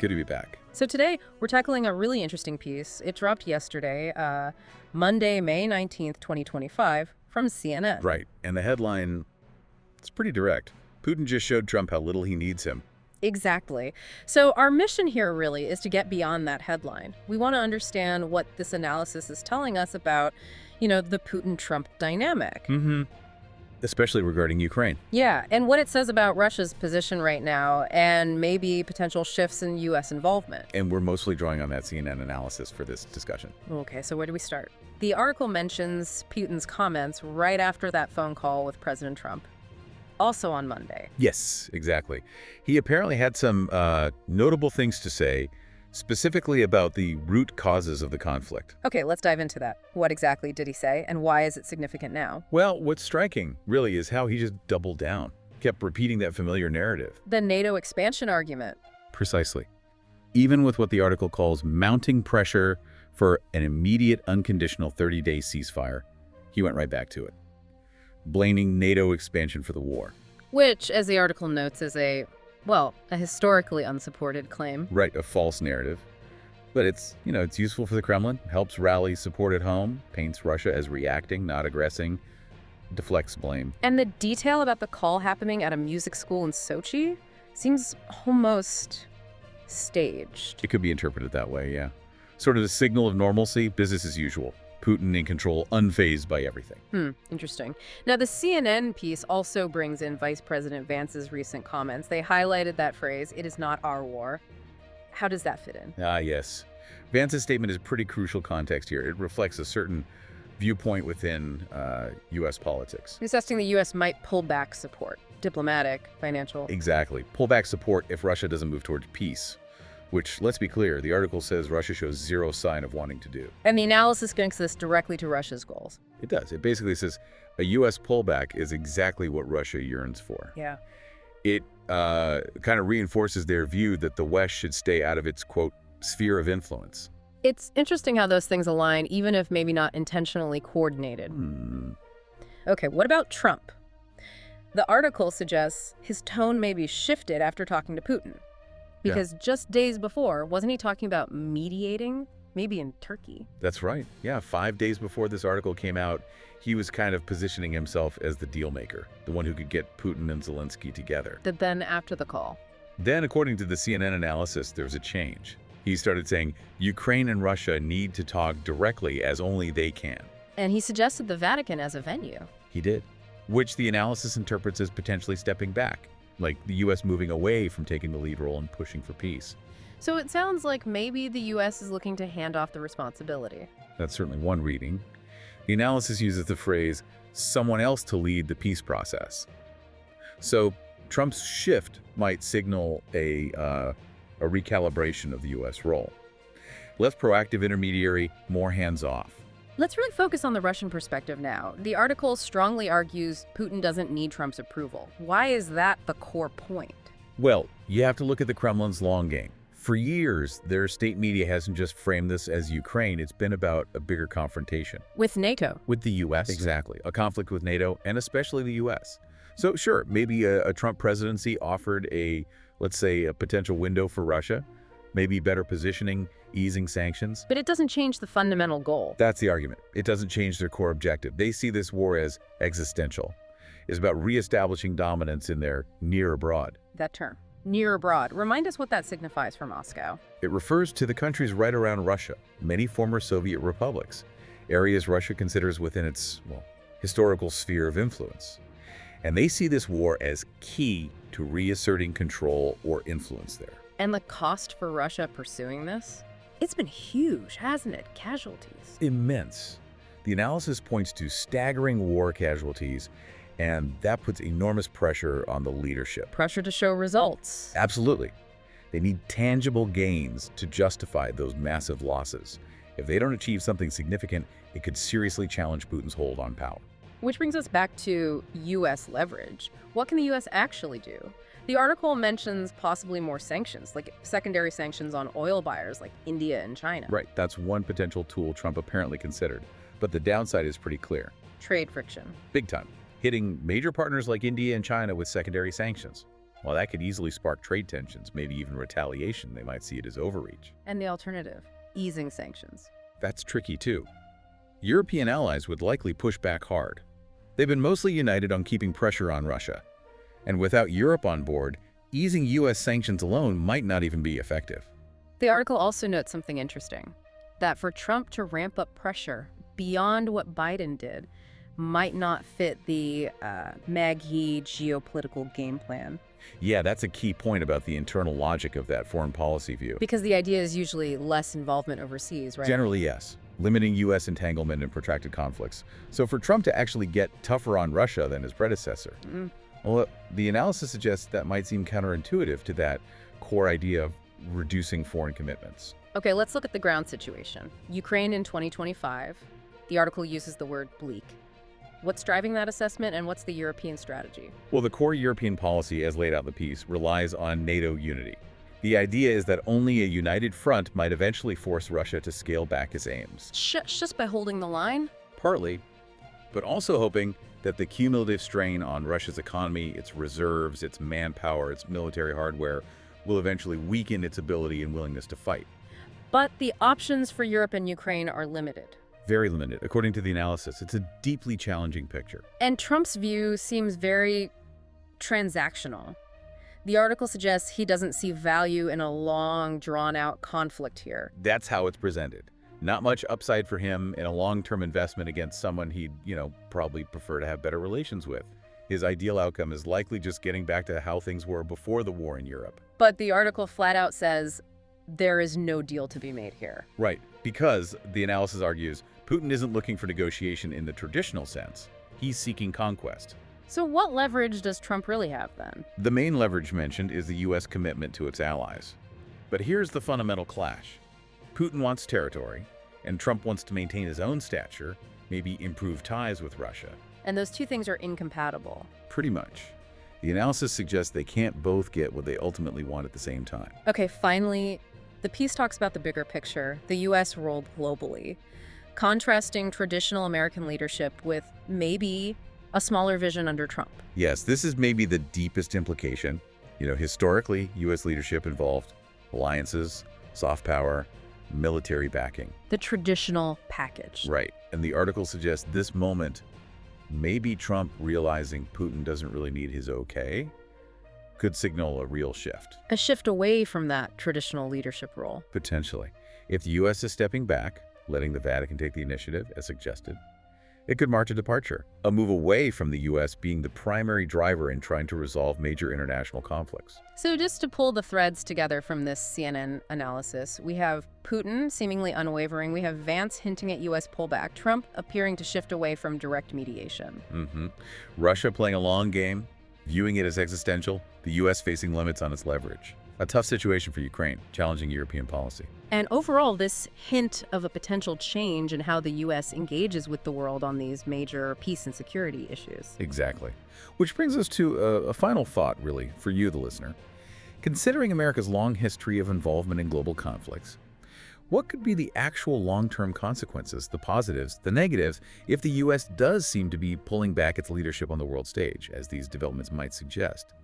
Good to be back. So today, we're tackling a really interesting piece. It dropped yesterday, Monday, May 19th, 2025, from CNN. Right. And the headline, it's pretty direct. Putin just showed Trump how little he needs him. Exactly. So our mission here really is to get beyond that headline. We want to understand what this analysis is telling us about, the Putin-Trump dynamic. Especially regarding Ukraine. Yeah, and what it says about Russia's position right now and maybe potential shifts in U.S. involvement. And we're mostly drawing on that CNN analysis for this discussion. Okay, so where do we start? The article mentions Putin's comments right after that phone call with President Trump, also on Monday. Yes, exactly. He apparently had some notable things to say, specifically about the root causes of the conflict. Okay, let's dive into that. What exactly did he say, and why is it significant now? Well, what's striking, really, is how he just doubled down, kept repeating that familiar narrative. The NATO expansion argument. Precisely. Even with what the article calls mounting pressure for an immediate, unconditional 30-day ceasefire, he went right back to it, blaming NATO expansion for the war. Which, as the article notes, is a historically unsupported claim. Right, a false narrative. But it's useful for the Kremlin, helps rally support at home, paints Russia as reacting, not aggressing, deflects blame. And the detail about the call happening at a music school in Sochi seems almost staged. It could be interpreted that way, yeah. Sort of the signal of normalcy, business as usual. Putin in control, unfazed by everything. Interesting. Now, the CNN piece also brings in Vice President Vance's recent comments. They highlighted that phrase, "It is not our war." How does that fit in? Yes. Vance's statement is pretty crucial context here. It reflects a certain viewpoint within U.S. politics. Suggesting the U.S. might pull back support, diplomatic, financial. Exactly. Pull back support if Russia doesn't move towards peace. Which, let's be clear, the article says Russia shows zero sign of wanting to do. And the analysis connects this directly to Russia's goals. It does. It basically says a U.S. pullback is exactly what Russia yearns for. Yeah. It kind of reinforces their view that the West should stay out of its, quote, sphere of influence. It's interesting how those things align, even if maybe not intentionally coordinated. Okay, what about Trump? The article suggests his tone may be shifted after talking to Putin. Because just days before, wasn't he talking about mediating, maybe in Turkey? That's right. Yeah, 5 days before this article came out, he was kind of positioning himself as the deal maker, the one who could get Putin and Zelenskyy together. Then after the call? Then, according to the CNN analysis, there was a change. He started saying Ukraine and Russia need to talk directly as only they can. And he suggested the Vatican as a venue. He did, which the analysis interprets as potentially stepping back. Like the U.S. moving away from taking the lead role and pushing for peace. So it sounds like maybe the U.S. is looking to hand off the responsibility. That's certainly one reading. The analysis uses the phrase, someone else to lead the peace process. So Trump's shift might signal a recalibration of the U.S. role. Less proactive intermediary, more hands-off. Let's really focus on the Russian perspective now. The article strongly argues Putin doesn't need Trump's approval. Why is that the core point? Well, you have to look at the Kremlin's long game. For years, their state media hasn't just framed this as Ukraine. It's been about a bigger confrontation. With NATO. With the U.S. Exactly. A conflict with NATO, and especially the U.S. So sure, maybe a Trump presidency offered let's say, a potential window for Russia. Maybe better positioning, easing sanctions. But it doesn't change the fundamental goal. That's the argument. It doesn't change their core objective. They see this war as existential. It's about reestablishing dominance in their near abroad. That term, near abroad, remind us what that signifies for Moscow. It refers to the countries right around Russia, many former Soviet republics, areas Russia considers within its, historical sphere of influence. And they see this war as key to reasserting control or influence there. And the cost for Russia pursuing this? It's been huge, hasn't it? Casualties. Immense. The analysis points to staggering war casualties, and that puts enormous pressure on the leadership. Pressure to show results. Absolutely. They need tangible gains to justify those massive losses. If they don't achieve something significant, it could seriously challenge Putin's hold on power. Which brings us back to U.S. leverage. What can the U.S. actually do? The article mentions possibly more sanctions, like secondary sanctions on oil buyers like India and China. Right, that's one potential tool Trump apparently considered. But the downside is pretty clear. Trade friction. Big time. Hitting major partners like India and China with secondary sanctions. While that could easily spark trade tensions, maybe even retaliation, they might see it as overreach. And the alternative, easing sanctions. That's tricky too. European allies would likely push back hard. They've been mostly united on keeping pressure on Russia. And without Europe on board, easing U.S. sanctions alone might not even be effective. The article also notes something interesting, that for Trump to ramp up pressure beyond what Biden did might not fit the Maggie geopolitical game plan. Yeah, that's a key point about the internal logic of that foreign policy view. Because the idea is usually less involvement overseas, right? Generally, yes. Limiting U.S. entanglement in protracted conflicts. So for Trump to actually get tougher on Russia than his predecessor, well, the analysis suggests that might seem counterintuitive to that core idea of reducing foreign commitments. Okay, let's look at the ground situation. Ukraine in 2025. The article uses the word bleak. What's driving that assessment, and what's the European strategy? Well, the core European policy, as laid out in the piece, relies on NATO unity. The idea is that only a united front might eventually force Russia to scale back its aims. Just by holding the line? Partly, but also hoping that the cumulative strain on Russia's economy, its reserves, its manpower, its military hardware, will eventually weaken its ability and willingness to fight. But the options for Europe and Ukraine are limited. Very limited. According to the analysis, it's a deeply challenging picture. And Trump's view seems very transactional. The article suggests he doesn't see value in a long, drawn-out conflict here. That's how it's presented. Not much upside for him in a long-term investment against someone he'd, probably prefer to have better relations with. His ideal outcome is likely just getting back to how things were before the war in Europe. But the article flat out says there is no deal to be made here. Right, because the analysis argues Putin isn't looking for negotiation in the traditional sense. He's seeking conquest. So what leverage does Trump really have then? The main leverage mentioned is the U.S. commitment to its allies. But here's the fundamental clash. Putin wants territory, and Trump wants to maintain his own stature, maybe improve ties with Russia. And those two things are incompatible. Pretty much. The analysis suggests they can't both get what they ultimately want at the same time. Okay, finally, the piece talks about the bigger picture, the U.S. role globally, contrasting traditional American leadership with maybe a smaller vision under Trump. Yes, this is maybe the deepest implication. Historically, U.S. leadership involved alliances, soft power, military backing. The traditional package. Right. And the article suggests this moment, maybe Trump realizing Putin doesn't really need his okay, could signal a real shift. A shift away from that traditional leadership role. Potentially. If the U.S. is stepping back, letting the Vatican take the initiative, as suggested, it could mark a departure, a move away from the U.S. being the primary driver in trying to resolve major international conflicts. So just to pull the threads together from this CNN analysis, we have Putin seemingly unwavering, we have Vance hinting at U.S. pullback, Trump appearing to shift away from direct mediation. Russia playing a long game, viewing it as existential, the U.S. facing limits on its leverage. A tough situation for Ukraine, challenging European policy. And overall, this hint of a potential change in how the U.S. engages with the world on these major peace and security issues. Exactly. Which brings us to a final thought, really, for you, the listener. Considering America's long history of involvement in global conflicts, what could be the actual long-term consequences, the positives, the negatives, if the U.S. does seem to be pulling back its leadership on the world stage, as these developments might suggest?